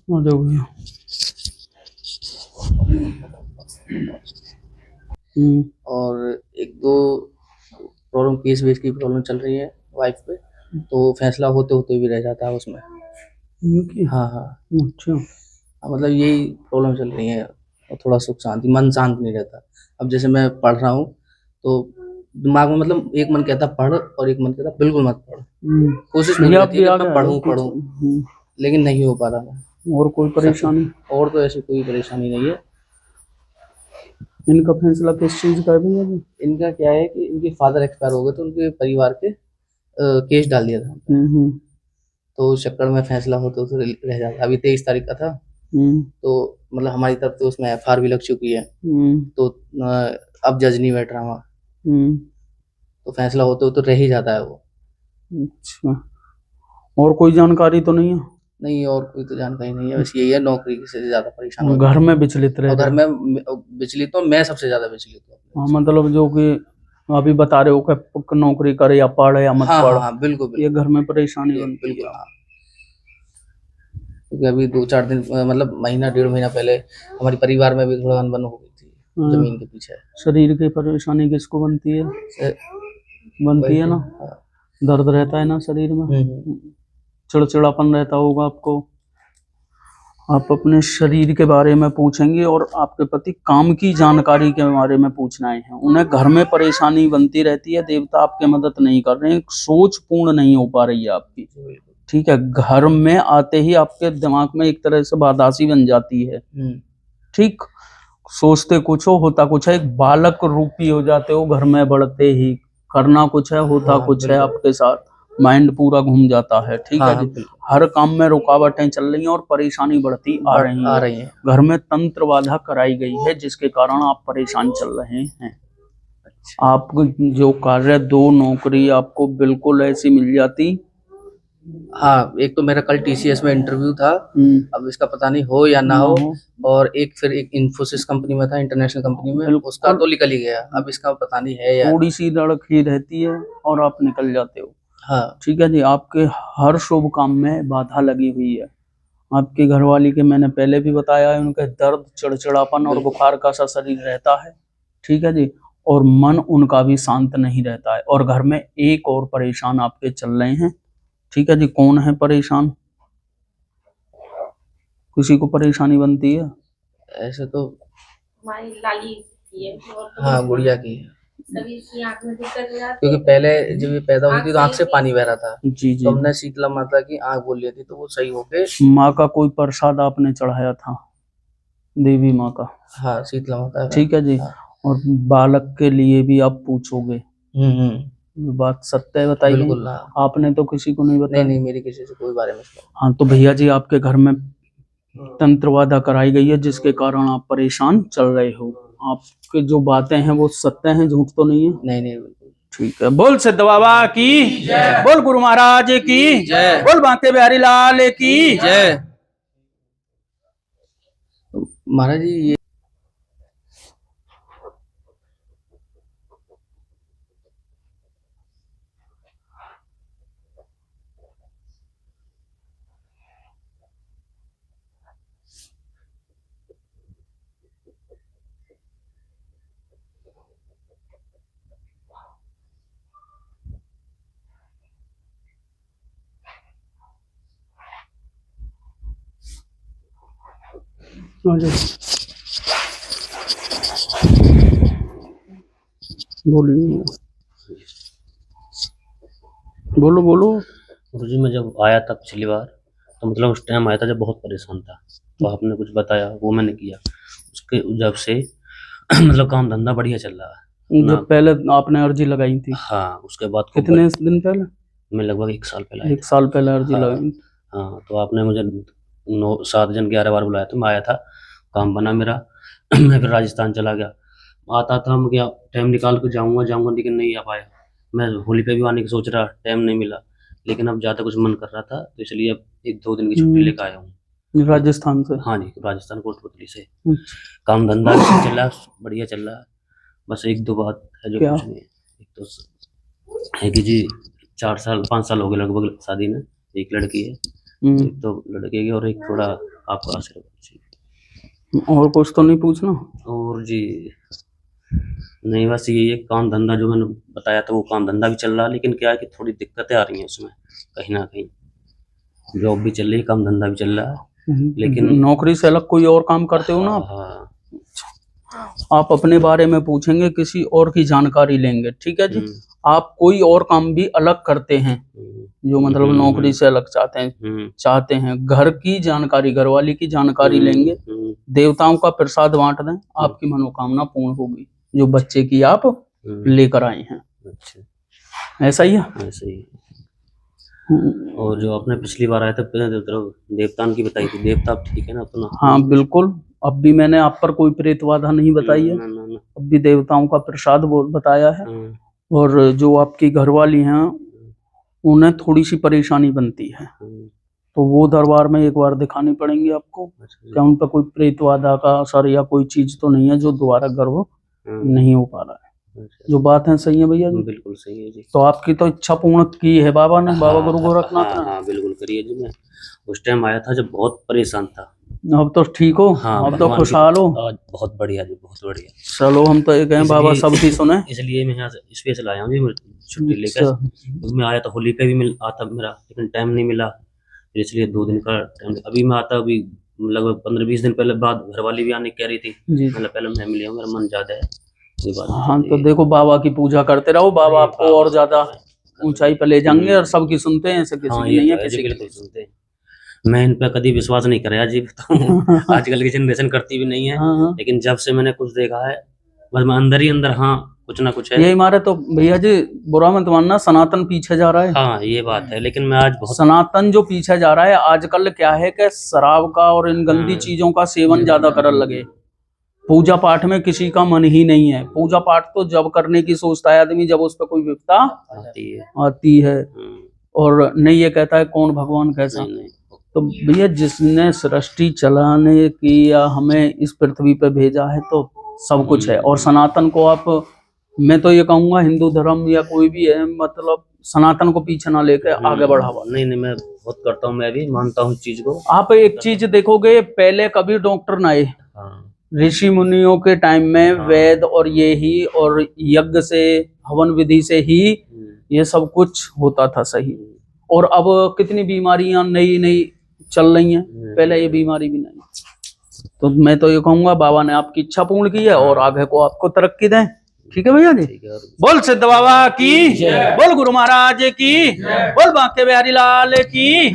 आ जाओ भैया। और एक दो प्रॉब्लम केस वेस की प्रॉब्लम चल रही है वाइफ पे, तो फैसला होते होते भी रह जाता है उसमें। इनकी हाँ हाँ। अच्छा। मतलब यही प्रॉब्लम चल रही है, और थोड़ा सुख शांति, मन शांत नहीं रहता। अब जैसे मैं पढ़ रहा हूँ तो दिमाग में मतलब एक मन कहता पढ़ और एक मन कहता बिल्कुल मत पढ़। कोशिश पूरी भैया आप रहती है भी कि आ मैं गए पढ़ूं पीछे। पढ़ूं, लेकिन नहीं हो पा रहा मैं। और कोई परेशानी? और तो ऐसी कोई परेशानी नहीं है। इनका फैसला किस चीज का है भैया जी? इनका क्या है कि इनके फादर एक्सपायर हो गए तो उनके परिवार के केस डाल दिया था, तो उस चक्कर में फैसला होते होते रह जाता। अभी 23 तारीख का था, तो मतलब हमारी तरफ तो उसमें FR भी लग चुकी है, तो अब जज नहीं बैठ रहा वहाँ, तो फैसला होते होते रह ही जाता है वो। अच्छा, और कोई जानकारी तो नहीं है? नहीं, और कोई तो जानकारी नहीं है, बस यही है, नौकरी से ज्यादा परेशान और हो घर गए। में विचलित रह और घर रहे? में विचलित तो मैं सबसे ज्यादा विचलित हूँ। हाँ, मतलब जो कि अभी बता रहे हो कि नौकरी करे या पढ़े या मत हाँ पढ़, हाँ हाँ, बिल्कुल ये बिल्कुल घर में परेशानी बनती बिल्कुल। है। हाँ, क्योंकि अभी 2-4 दिन मतलब महीना 1.5 महीना पहले हमारे परिवार में भी थोड़ा अनबन हो गई थी जमीन के पीछे। शरीर की परेशानी किसको बनती है? बनती है ना, हाँ। दर्द रहता है ना शरीर में, चिड़चिड़ापन रहता होगा आपको। आप अपने शरीर के बारे में पूछेंगे और आपके पति काम की जानकारी के बारे में पूछना है। उन्हें घर में परेशानी बनती रहती है, देवता आपके मदद नहीं कर रहे हैं, सोच पूर्ण नहीं हो पा रही है आपकी। ठीक है, घर में आते ही आपके दिमाग में एक तरह से बादासी बन जाती है। ठीक, सोचते कुछ हो, होता कुछ है, एक बालक रूपी हो जाते हो घर में बढ़ते ही। करना कुछ है, होता कुछ है आपके साथ, माइंड पूरा घूम जाता है। ठीक है जी, हर काम में रुकावटें चल रही हैं और परेशानी बढ़ती आ रही है। घर में तंत्र बाधा कराई गई है जिसके कारण आप परेशान चल रहे हैं। आपको जो कार्य, 2 नौकरी आपको बिल्कुल ऐसी मिल जाती। हाँ, एक तो मेरा कल TCS में इंटरव्यू था, अब इसका पता नहीं हो या ना हो। और फिर एक इन्फोसिस कंपनी में था, इंटरनेशनल कंपनी में, उसका तो निकल ही गया। अब इसका पता नहीं है या थोड़ी सी लड़खी रहती है और आप निकल जाते हो। हाँ ठीक है जी, आपके हर शुभ काम में बाधा लगी हुई है। आपकी घरवाली के मैंने पहले भी बताया है, उनके दर्द, चिड़चिड़ापन और बुखार का सा शरीर रहता है। ठीक है जी, और मन उनका भी शांत नहीं रहता है। और घर में एक और परेशान आपके चल रहे हैं। ठीक है जी, कौन है परेशान? किसी को परेशानी बनती है? ऐसे तो हमारी लाली की है और हाँ, गुड़िया की है। कभी इसकी आंख में दिक्कत हो जाती क्योंकि है, पहले जब ये पैदा हुई थी तो आंख से सही पानी बह रहा था, जी जी, तो हमने शीतला माता की आंख बोल ली थी, तो वो सही होके। माँ का कोई प्रसाद आपने चढ़ाया था? देवी माँ का? हाँ, शीतला माता का। ठीक है जी, हाँ। और बालक के लिए भी आप पूछोगे? ये बात सत्य है, बताइए। बिल्कुल। हाँ। आपने तो किसी को नहीं बताया? नहीं, मेरी किसी से कोई बारे में हाँ, तो भैया जी आपके घर में तंत्रवादा कराई गई है जिसके कारण आप परेशान चल रहे हो। आपके जो बातें हैं वो सत्य हैं, झूठ तो नहीं है? नहीं बिल्कुल। ठीक है, बोल सिद्ध बाबा की जय, बोल गुरु महाराज की जय, बोल बांके बिहारी लाल की जय। महाराज जी, ये बोलिए, बोलो बोलो। गुरुजी, मैं जब आया था पिछली बार, तो मतलब उस टाइम आया था जब बहुत परेशान था, तो आपने कुछ बताया वो मैंने किया। उसके जब से मतलब काम धंधा बढ़िया चल रहा है। जब पहले आपने अर्जी लगाई थी? हाँ, उसके बाद कितने दिन पहले? मैं लगभग 1 साल पहले आया 1 साल पहले अर्जी हाँ, लगाई? हाँ, तो आपने मुझे 7 जन 11 बार बुलाया था, मैं आया था, काम बना मेरा। मैं फिर राजस्थान चला गया। आता था मैं क्या टाइम निकाल के जाऊँगा, लेकिन नहीं आ पाया। मैं होली पे भी आने की सोच रहा, टाइम नहीं मिला, लेकिन अब ज़्यादा कुछ मन कर रहा था, तो इसलिए अब 1-2 दिन की छुट्टी लेकर आया हूँ। राजस्थान से? हाँ जी, राजस्थान कोटपुतली से। काम धंधा अच्छा चल रहा है, बढ़िया चल रहा है। बस 1-2 बात है जो कुछ नहीं है। एक तो है कि जी 4 साल 5 साल हो गए लगभग शादी में। एक लड़की है, एक तो लड़के की, और एक थोड़ा आपका आशीर्वाद जी। और कुछ तो नहीं पूछना? और जी नहीं, बस यही है, काम धंधा जो मैंने बताया था वो काम धंधा भी चल रहा है, लेकिन क्या है कि थोड़ी दिक्कतें आ रही हैं उसमें, कहीं ना कहीं जॉब भी चल रही है, काम धंधा भी चल रहा है, लेकिन नौकरी से अलग कोई और काम करते हो ना आप? हाँ, आप अपने बारे में पूछेंगे, किसी और की जानकारी लेंगे, ठीक है जी। हम्म, आप कोई और काम भी अलग करते हैं जो मतलब नौकरी से अलग चाहते हैं, घर की जानकारी, घरवाली की जानकारी लेंगे, देवताओं का प्रसाद बांट दें, आपकी मनोकामना पूर्ण होगी, जो बच्चे की आप लेकर आए हैं। अच्छा, ऐसा ही है। ऐसे ही। और जो आपने पिछली बार आया था देवतान की बताई थी, देवता अब ठीक है ना अपना? हाँ बिल्कुल, अब भी मैंने आप पर कोई प्रेत बाधा नहीं बताई है, ना। अब भी देवताओं का प्रसाद बताया है। और जो आपकी घरवाली हैं उन्हें थोड़ी सी परेशानी बनती है, तो वो दरबार में एक बार दिखानी पड़ेंगी आपको, क्या उन पर कोई प्रेत बाधा का असर या कोई चीज तो नहीं है जो दोबारा गर्भ नहीं हो पा रहा है। जो बात है सही है भैया जी? बिल्कुल सही है जी। तो आपकी तो इच्छा पूर्ण की है बाबा ने, बाबा गुरु गोरखनाथ ने? हाँ बिल्कुल करिए जी। मैं उस टाइम आया था जब बहुत परेशान था। अब तो ठीक हो? हाँ, अब तो खुशहाल हो? आज बहुत बढ़िया जी, बहुत बढ़िया। चलो हम तो ये कहें बाबा सबकी सुने, इसलिए मैं यहाँ से स्पेशल आया हूँ जी, छुट्टी लेकर। मैं आया था होली पे भी आता मेरा, लेकिन टाइम नहीं मिला, इसलिए 2 दिन का टाइम। अभी मैं आता, अभी लगभग 15-20 दिन पहले बाद घरवाली भी आने कह रही थी, मतलब पहले मैं मिली हूँ, मेरा मन ज्यादा है ये बात। हाँ तो देखो बाबा की पूजा करते रहो, बाबा आपको और ज्यादा ऊंचाई पे ले जाएंगे, और सबकी सुनते हैं, ऐसे किसी की नहीं है, किसी की सुनते हैं। मैं इन पे कभी विश्वास नहीं कराया जी, आजकल की जनरेशन करती भी नहीं है, लेकिन जब से मैंने कुछ देखा है, बस मैं अंदर ही अंदर, हाँ कुछ ना कुछ है। ये हमारे तो भैया जी बुरा मत मानना, सनातन पीछे जा रहा है। हाँ ये बात है, लेकिन मैं आज बहुत सनातन जो पीछे जा रहा है आजकल, क्या है कि शराब का और इन गंदी चीजों का सेवन ज्यादा करने लगे, पूजा पाठ में किसी का मन ही नहीं है। पूजा पाठ तो जब करने की सोचता है आदमी जब उस पर कोई विपदा आती है, और नहीं ये कहता है कौन भगवान कैसा। तो भैया जिसने सृष्टि चलाने की या हमें इस पृथ्वी पे भेजा है तो सब कुछ है, और सनातन को आप, मैं तो ये कहूंगा हिंदू धर्म या कोई भी है, मतलब सनातन को पीछे ना लेके आगे बढ़ावा। नहीं मैं बहुत करता हूँ, मैं भी मानता हूँ इस चीज को। आप एक चीज देखोगे, पहले कभी डॉक्टर ना आए, ऋषि मुनियों के टाइम में वेद और ये ही और यज्ञ से, हवन विधि से ही ये सब कुछ होता था सही। और अब कितनी बीमारियां नई नई चल रही हैं, पहले ये बीमारी भी नहीं। तो मैं तो ये कहूंगा बाबा ने आपकी इच्छा पूर्ण की है, और आगे को आपको तरक्की दें। ठीक है भैया जी? बोल सिद्ध बाबा की, बोल गुरु महाराज की, बोल बांके बिहारी लाल की।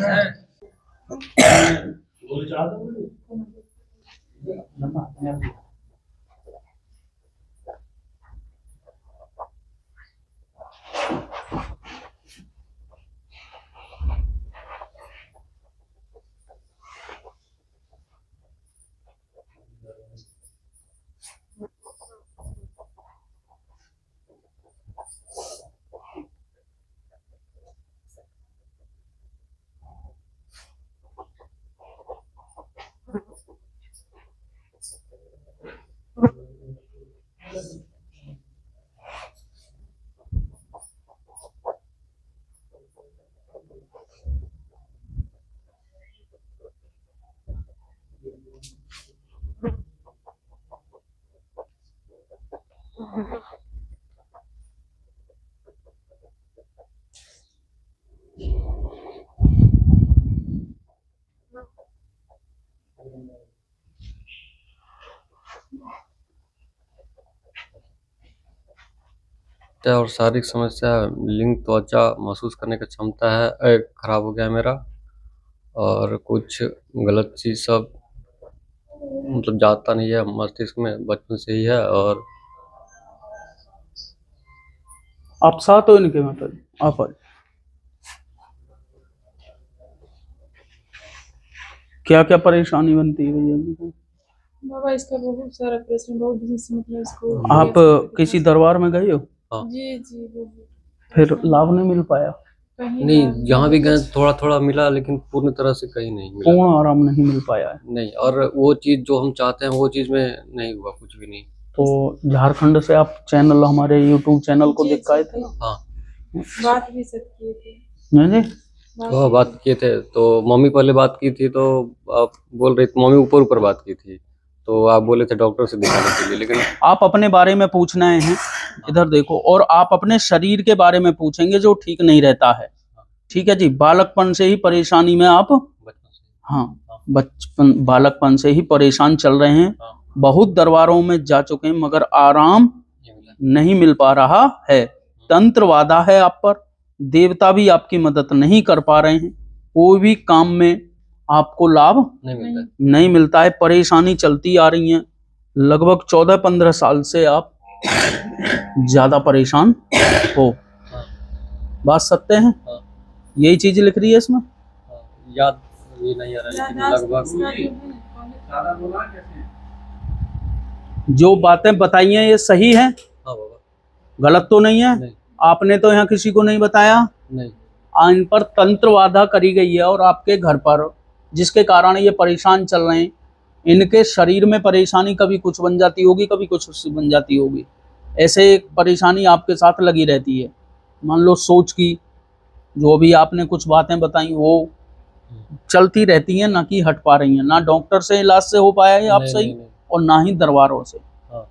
और शारीरिक समस्या, लिंग त्वचा महसूस करने की क्षमता है खराब हो गया है मेरा, और कुछ गलत चीज सब मतलब जाता नहीं है मस्तिष्क में, बचपन से ही है। और आप साथ हो इनके, मतलब आप क्या क्या परेशानी बनती है भैया जी को? बाबा इसका बहुत सारा प्रश्न, बहुत दिन से मतलब इसको। आप किसी दरबार में गए हो? जी बहुत। फिर लाभ नहीं मिल पाया? नहीं, जहाँ भी गए थोड़ा थोड़ा मिला, लेकिन पूर्ण तरह से कहीं नहीं मिला, पूर्ण आराम नहीं मिल पाया है। नहीं, और वो चीज जो हम चाहते हैं वो चीज में नहीं हुआ, कुछ भी नहीं। तो झारखंड से आप चैनल, हमारे YouTube चैनल को देख आए थे ना? हाँ, बात भी सब किए थे। नहीं वह बात किए थे तो मम्मी पहले बात की थी, तो आप बोल रही थी, मम्मी ऊपर ऊपर बात की थी, तो आप बोले थे डॉक्टर से दिखाने के लिए, लेकिन आप अपने बारे में पूछना है, इधर देखो, और आप अपने शरीर के बारे में पूछेंगे जो ठीक नहीं रहता है। ठीक है जी, बालकपन से ही परेशानी में आप, बचपन से हाँ बचपन बालकपन से ही परेशान चल रहे हैं, बहुत दरबारों में जा चुके हैं मगर आराम ये मिला। नहीं मिल पा रहा है। तंत्र बाधा है आप पर, देवता भी आपकी मदद नहीं कर पा रहे हैं, कोई भी काम में आपको लाभ नहीं मिलता है। नहीं मिलता है, परेशानी चलती आ रही है। लगभग 14-15 साल से आप ज्यादा परेशान हो। हाँ, बात सत्य है, हाँ, यही चीज लिख रही है इसमें। हाँ, याद ये नहीं आ रहा, लेकिन याददाश्त लगभग इसका जो है जो बातें बताई हैं ये सही है, हाँ बाबा। गलत तो नहीं है। नहीं, आपने तो यहाँ किसी को नहीं बताया, नहीं, इन पर तंत्र बाधा करी गई है और आपके घर पर, जिसके कारण ये परेशान चल रहे हैं। इनके शरीर में परेशानी कभी कुछ बन जाती होगी, कभी कुछ बन जाती होगी, ऐसे एक परेशानी आपके साथ लगी रहती है। मान लो सोच की, जो भी आपने कुछ बातें बताई वो चलती रहती हैं, ना कि हट पा रही हैं, ना डॉक्टर से इलाज से हो पाया है आप नहीं, सही, नहीं, नहीं। और ना ही दरबारों से। हाँ,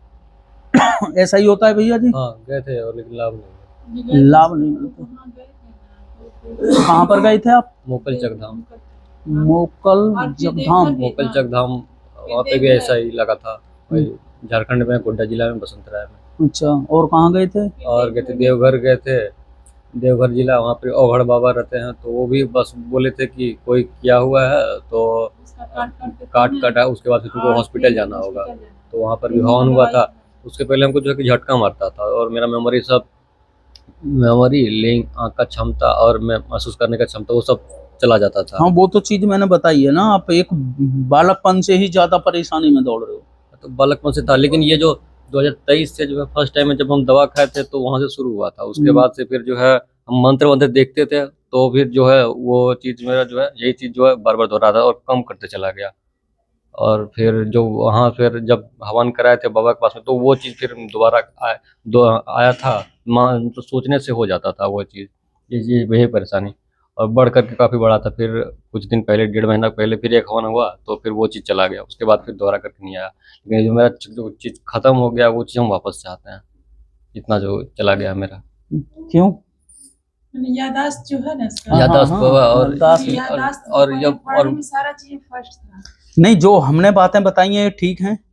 ऐसा ही होता है भैया जी, हाँ, गए थे और लेकिन लाभ नहीं हुआ। लाभ नहीं मिलता। कहाँ पर गए थे आप? मोकल चकधाम, मोकल जगधाम। मोकल चकधाम, वहाँ पे भी ऐसा ही लगा था, वही झारखंड में गोड्डा जिला में बसंतराय में। अच्छा, और कहाँ गए थे? और गए थे देवघर, गए थे देवघर जिला, वहाँ पे औघड़ बाबा रहते हैं, तो वो भी बस बोले थे कि कोई किया हुआ है तो काट काटा, उसके बाद फिर तुमको हॉस्पिटल जाना होगा। तो वहाँ पर भी हवन हुआ था। उसके पहले हमको जो है कि झटका मारता था, और मेरा मेमोरी लिंक, आँख का क्षमता और मैं महसूस करने का क्षमता, वो सब चला जाता था। हाँ वो तो चीज मैंने बताई है ना, आप एक बालकपन से ही ज्यादा परेशानी में दौड़ रहे हो। तो बालकपन से था, लेकिन ये जो 2023 से जो है फर्स्ट टाइम में जब हम दवा खाए थे तो वहां से शुरू हुआ था। उसके बाद से फिर जो है हम मंत्र वंत्र देखते थे, तो फिर जो है वो चीज मेरा जो है, यही चीज जो है बार बार दोहरा था और कम करते चला गया। और फिर जो वहाँ फिर जब हवन कराए थे बाबा के पास में, तो वो चीज फिर दोबारा आया था। तो सोचने से हो जाता था वो चीज, ये वही परेशानी, और बढ़ करके काफी बड़ा था। फिर कुछ दिन पहले, 1.5 महीना पहले फिर एक हवन हुआ, तो फिर वो चीज चला गया। उसके बाद फिर दोबारा करके नहीं आया, लेकिन जो मेरा जो चीज खत्म हो गया वो चीज हम वापस चाहते हैं, इतना जो चला गया मेरा। क्यों? यादाश्त जो है ना इसका, याददाश्त हाँ, हुआ, और यादाश्त और पढ़े- जब पढ़ने में सारा चीज फर्स्ट था। नहीं, जो हमने बातें बताई हैं ये ठीक हैं,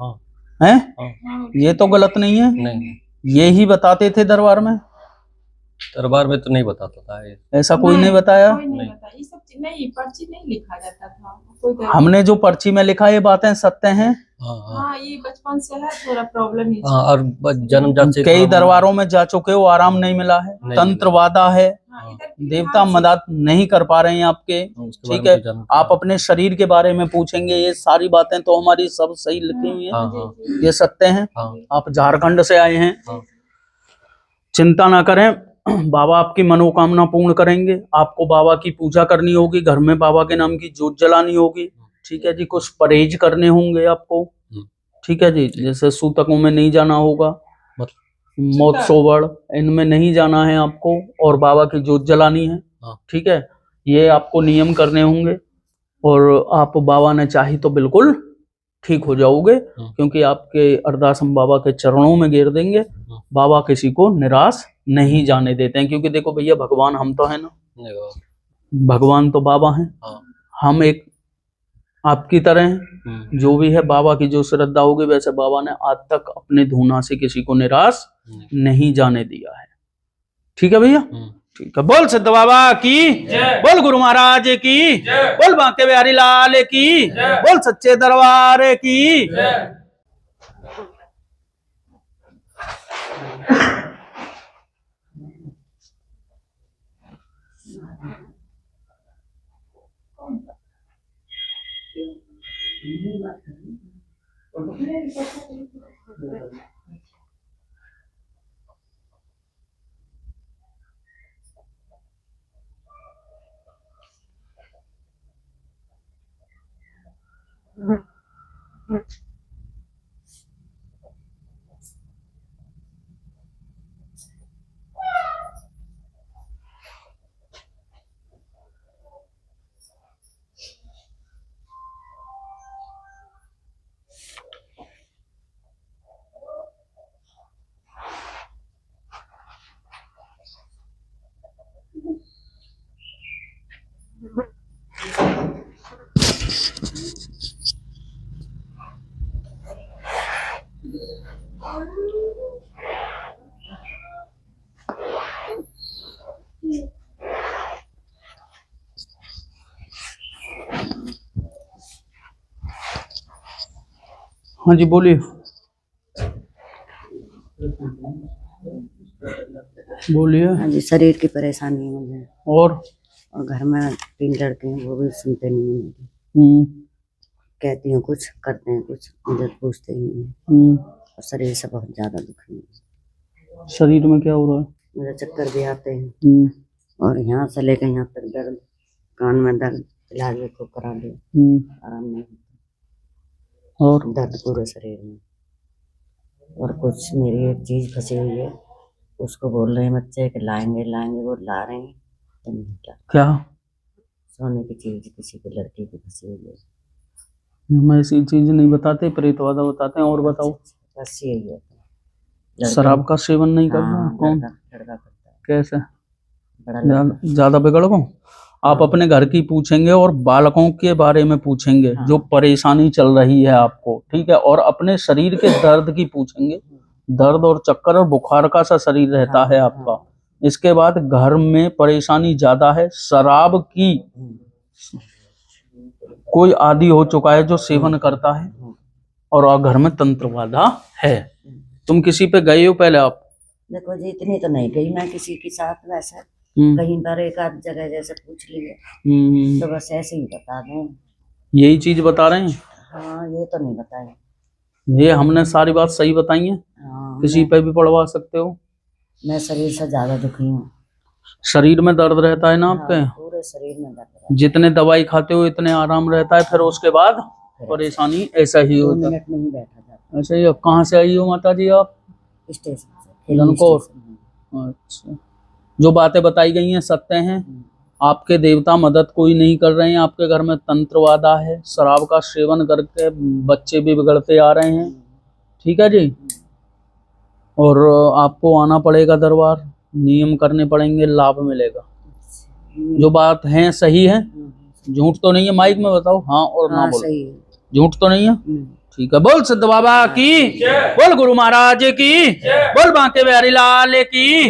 हाँ, हैं? हाँ, हाँ, ये तो गलत नहीं है, नहीं, ये ही बताते थे दरबार में, दरबार में तो नहीं बताता था ये। ऐसा कोई नहीं बताया। कोई नहीं नहीं। बताया, ये सब चीज नहीं, पर्ची नहीं लिखा जाता था कोई दरबार। हमने जो पर्ची में लिखा ये बातें सत्य हैं। हाँ, हाँ, हाँ, ये बचपन से है, थोड़ा प्रॉब्लम ही हाँ, और जन्मजात से कई थोड़ा- दरबारों में जा चुके हो, आराम नहीं मिला है, नहीं तंत्र मिला। बाधा है, हाँ, इधर की देवता हाल से- मदद नहीं कर पा रहे हैं आपके। उसके बारे ठीक में है, तो जानता आप हूँ। अपने शरीर के बारे में पूछेंगे, ये सारी बातें तो हमारी सब सही लिखी हुई हाँ, हैं, हाँ, ये सत्य हैं। हाँ, आप झारखंड से आए हैं, हाँ, चिंता ना करें, बाबा आपकी मनोकामना पूर्ण करेंगे। आपको बाबा की पूजा करनी होगी, घर में बाबा के नाम की जोत जलानी होगी। ठीक है जी, कुछ परहेज करने होंगे आपको। ठीक है जी, जैसे सूतकों में नहीं जाना होगा, मौत सोवड़ इनमें नहीं जाना है आपको, और बाबा की जोत जलानी है। हाँ। ठीक है, ये आपको नियम करने होंगे, और आप बाबा ने चाही तो बिल्कुल ठीक हो जाओगे, क्योंकि आपके अरदास हम बाबा के चरणों में गिर देंगे। बाबा किसी को निराश नहीं जाने देते हैं, क्योंकि देखो भैया, भगवान हम तो है ना, नहीं बाबा। भगवान तो बाबा हैं, हाँ। हम एक आपकी तरह हैं। जो भी है बाबा की जो श्रद्धा होगी, वैसे बाबा ने आज तक अपने धूना से किसी को निराश नहीं जाने दिया है। ठीक है भैया, ठीक है। बोल सिद्ध बाबा की, बोल गुरु महाराज की, बोल बांके बिहारी लाल की, बोल सच्चे दरबार की। हाँ जी बोलिए। बोलिए। हाँ जी, शरीर की परेशानी है मुझे। और घर में 3 लड़के हैं, वो भी सुनते नहीं हैं मेरी। हम्म कहती हूँ कुछ, करते हैं कुछ, मुझे पूछते ही नहीं हैं। और शरीर से बहुत ज्यादा दुखी है। शरीर में क्या हो रहा है? मुझे चक्कर भी आते हैं और यहाँ से लेकर यहाँ तक दर्द, कान में दर्द, इलाज भी खूब करा लिया, आराम नहीं होता। और दर्द पूरे शरीर में। और कुछ मेरी एक चीज फंसी हुई है, उसको बोल रहे हैं बच्चे कि लाएंगे लाएंगे, वो ला रहे हैं तो नहीं। क्या? सोने की चीज किसी की लड़की की फंसी हुई है। हम ऐसी चीज नहीं बताते, प्रेतवादा बताते हैं। और बताओ। बस यही है। शराब का सेवन नहीं करना? हाँ, कौन? लड़का करता है। कैसे? बड़ा लड़का। ज्यादा बिगड़ गो। आप अपने घर की पूछेंगे और बालकों के बारे में पूछेंगे, जो परेशानी चल रही है आपको, ठीक है। और अपने शरीर के दर्द की पूछेंगे, दर्द और चक्कर और बुखार का सा शरीर रहता है आपका। इसके बाद घर में परेशानी ज्यादा है, शराब की कोई आदी हो चुका है जो सेवन करता है, और घर में तंत्रवादा है। तुम किसी पे गए हो पहले? आप देखो जी, इतनी तो नहीं गई मैं किसी के साथ, वैसे कहीं पर एक आध जगह जैसे पूछ लिए, तो बस ऐसे ही बता दें। यही चीज बता रहे हैं? हाँ, ये तो नहीं बताए। ये हमने सारी बात सही बताई है। किसी पे भी पढ़वा सकते हो। मैं शरीर से ज्यादा दुखी हूँ। शरीर में दर्द रहता है ना आपके? पूरे शरीर में दर्द रहता है। जितने दवाई खाते हो इतने आराम रहता है, फिर उसके बाद परेशानी ऐसा ही 2 होता है। मिनट नहीं बैठा जाता। ऐसा ही। अब कहाँ से आई हो माता जी आप? स्टेशन से। लनकोर। अच्छा। जो बातें बताई गई हैं सत्य हैं। आपके देवता मदद कोई नहीं कर रहे हैं, आपके घर में तंत्रवादा है, शराब का सेवन करके बच्चे भी बिगड़ते आ रहे हैं, ठीक है जी। और आपको आना पड़ेगा दरबार, नियम करने पड़ेंगे, लाभ मिलेगा। जो बात है सही है, झूठ तो नहीं है? माइक में बताओ हाँ और ना बोलो। सही है। झूठ तो नहीं है? ठीक है। बोल सिद्ध बाबा की, बोल गुरु महाराज की, बोल बांके बिहारी लाल की।